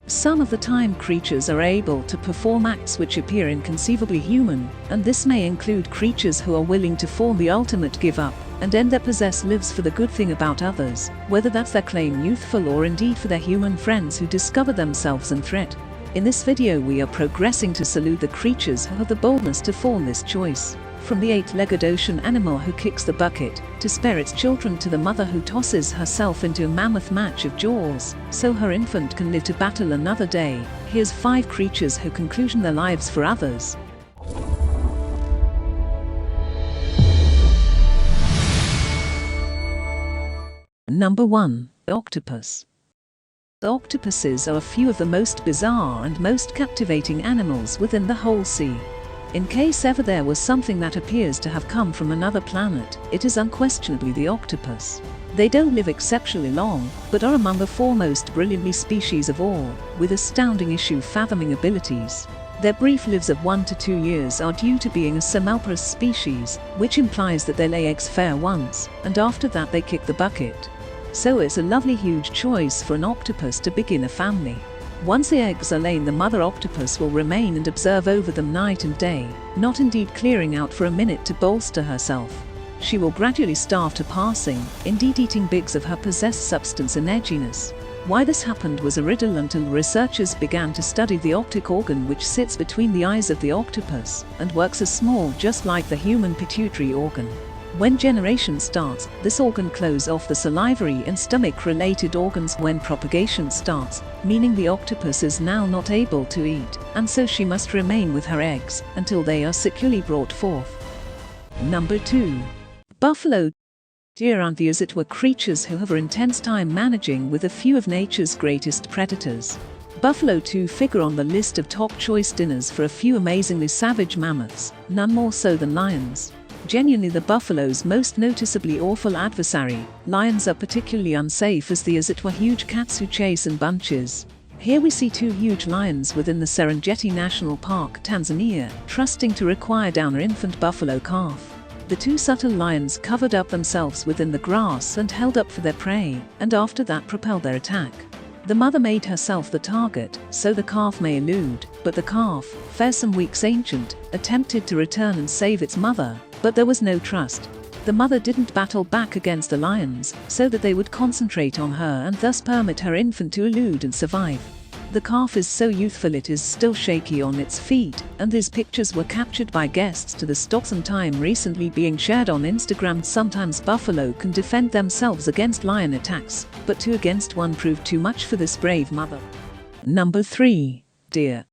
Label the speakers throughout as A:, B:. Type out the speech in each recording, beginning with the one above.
A: Some of the time creatures are able to perform acts which appear inconceivably human, and this may include creatures who are willing to form the ultimate give up, and end their possess lives for the good thing about others, whether that's their claim youthful or indeed for their human friends who discover themselves in threat. In this video we are progressing to salute the creatures who have the boldness to form this choice. From the 8-legged ocean animal who kicks the bucket, to spare its children, to the mother who tosses herself into a mammoth match of jaws, so her infant can live to battle another day, here's 5 creatures who conclusion their lives for others. Number 1. The octopus. The octopuses are a few of the most bizarre and most captivating animals within the whole sea. In case ever there was something that appears to have come from another planet, it is unquestionably the octopus. They don't live exceptionally long, but are among the foremost brilliantly species of all, with astounding fathoming abilities. Their brief lives of 1 to 2 years are due to being a semelparous species, which implies that they lay eggs fair once, and after that they kick the bucket. So it's a lovely huge choice for an octopus to begin a family. Once the eggs are laid, the mother octopus will remain and observe over them night and day, not indeed clearing out for a minute to bolster herself. She will gradually starve to passing, indeed eating bits of her possessed substance and edginess. Why this happened was a riddle until researchers began to study the optic organ which sits between the eyes of the octopus, and works as small just like the human pituitary organ. When generation starts, this organ closes off the salivary and stomach-related organs when propagation starts, meaning the octopus is now not able to eat, and so she must remain with her eggs until they are securely brought forth. Number 2. Buffalo deer are as it were creatures who have an intense time managing with a few of nature's greatest predators. Buffalo too figure on the list of top choice dinners for a few amazingly savage mammoths, none more so than lions. Genuinely the buffalo's most noticeably awful adversary, lions are particularly unsafe as it were huge cats who chase in bunches. Here we see 2 huge lions within the Serengeti National Park, Tanzania, trusting to require down an infant buffalo calf. The 2 subtle lions covered up themselves within the grass and held up for their prey, and after that propelled their attack. The mother made herself the target, so the calf may elude, but the calf, fair some weeks ancient, attempted to return and save its mother, but there was no trust. The mother didn't battle back against the lions, so that they would concentrate on her and thus permit her infant to elude and survive. The calf is so youthful it is still shaky on its feet, and these pictures were captured by guests to the stock some time recently being shared on Instagram. Sometimes buffalo can defend themselves against lion attacks, but 2 against 1 proved too much for this brave mother. Number 3. Deer.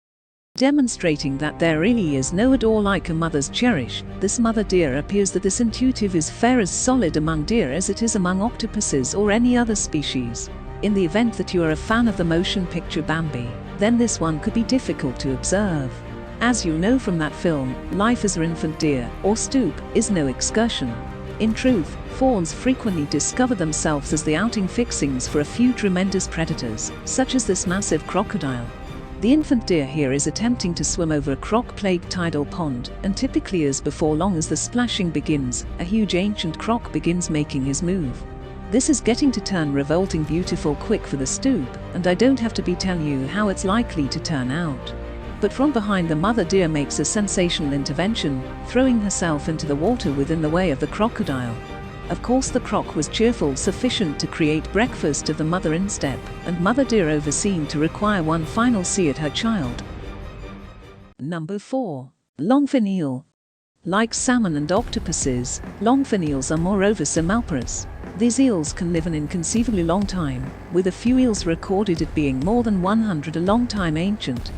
A: Demonstrating that there really is no adore like a mother's cherish, this mother deer appears that this intuitive is fair as solid among deer as it is among octopuses or any other species. In the event that you are a fan of the motion picture Bambi, then this one could be difficult to observe. As you know from that film, life as an infant deer, or stoop, is no excursion. In truth, fawns frequently discover themselves as the outing fixings for a few tremendous predators, such as this massive crocodile. The infant deer here is attempting to swim over a croc-plagued tidal pond, and typically as before long as the splashing begins, a huge ancient croc begins making his move. This is getting to turn revolting beautiful quick for the stoop, and I don't have to be telling you how it's likely to turn out. But from behind the mother deer makes a sensational intervention, throwing herself into the water within the way of the crocodile. Of course the croc was cheerful sufficient to create breakfast of the mother instep, and mother deer overseen to require one final see at her child. Number 4. Longfin eel. Like salmon and octopuses, longfin eels are moreover semelparous. These eels can live an inconceivably long time, with a few eels recorded at being more than 100 a long time ancient.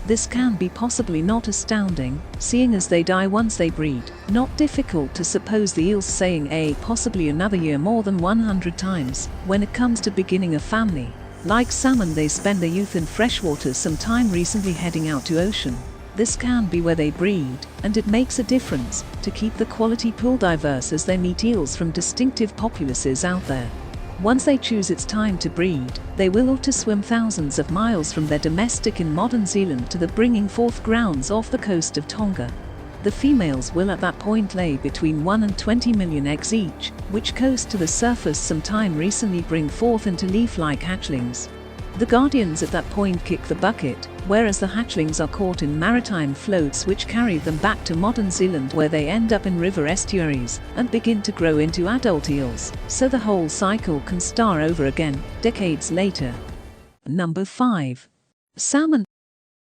A: This can be possibly not astounding, seeing as they die once they breed. Not difficult to suppose the eels saying possibly another year more than 100 times, when it comes to beginning a family. Like salmon, they spend their youth in freshwater, some time recently heading out to ocean. This can be where they breed, and it makes a difference to keep the quality pool diverse as they meet eels from distinctive populaces out there. Once they choose it's time to breed, they will ought to swim thousands of miles from their domestic in modern Zealand to the bringing forth grounds off the coast of Tonga. The females will at that point lay between 1 and 20 million eggs each, which coast to the surface sometime recently bring forth into leaf-like hatchlings. The guardians at that point kick the bucket, whereas the hatchlings are caught in maritime floats which carry them back to modern Zealand, where they end up in river estuaries and begin to grow into adult eels, so the whole cycle can start over again, decades later. Number 5. Salmon.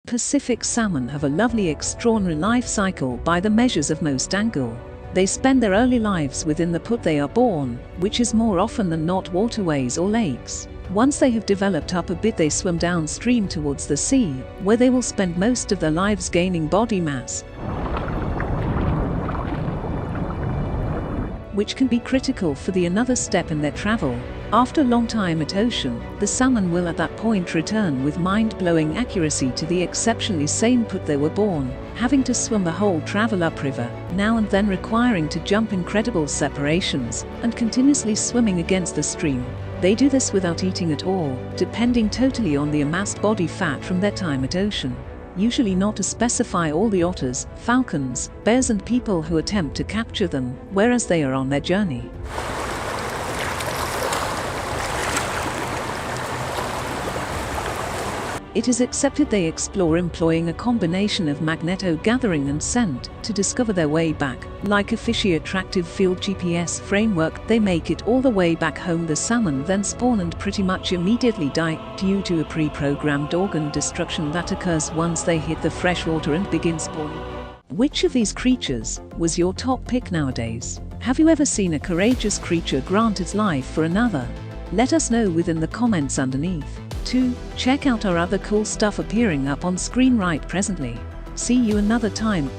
A: Pacific salmon have a lovely extraordinary life cycle by the measures of most angle. They spend their early lives within the put they are born, which is more often than not waterways or lakes. Once they have developed up a bit, they swim downstream towards the sea, where they will spend most of their lives gaining body mass, which can be critical for the another step in their travel. After a long time at ocean, the salmon will at that point return with mind-blowing accuracy to the exceptionally same put they were born, having to swim the whole travel upriver, now and then requiring to jump incredible separations, and continuously swimming against the stream. They do this without eating at all, depending totally on the amassed body fat from their time at ocean. Usually not to specify all the otters, falcons, bears and people who attempt to capture them, whereas they are on their journey. It is accepted they explore employing a combination of magneto-gathering and scent to discover their way back. Like a fishy attractive field GPS framework, they make it all the way back home. The salmon then spawn and pretty much immediately die due to a pre-programmed organ destruction that occurs once they hit the freshwater and begin spawning. Which of these creatures was your top pick nowadays? Have you ever seen a courageous creature grant its life for another? Let us know within the comments underneath. 2. Check out our other cool stuff appearing up on screen right presently. See you another time.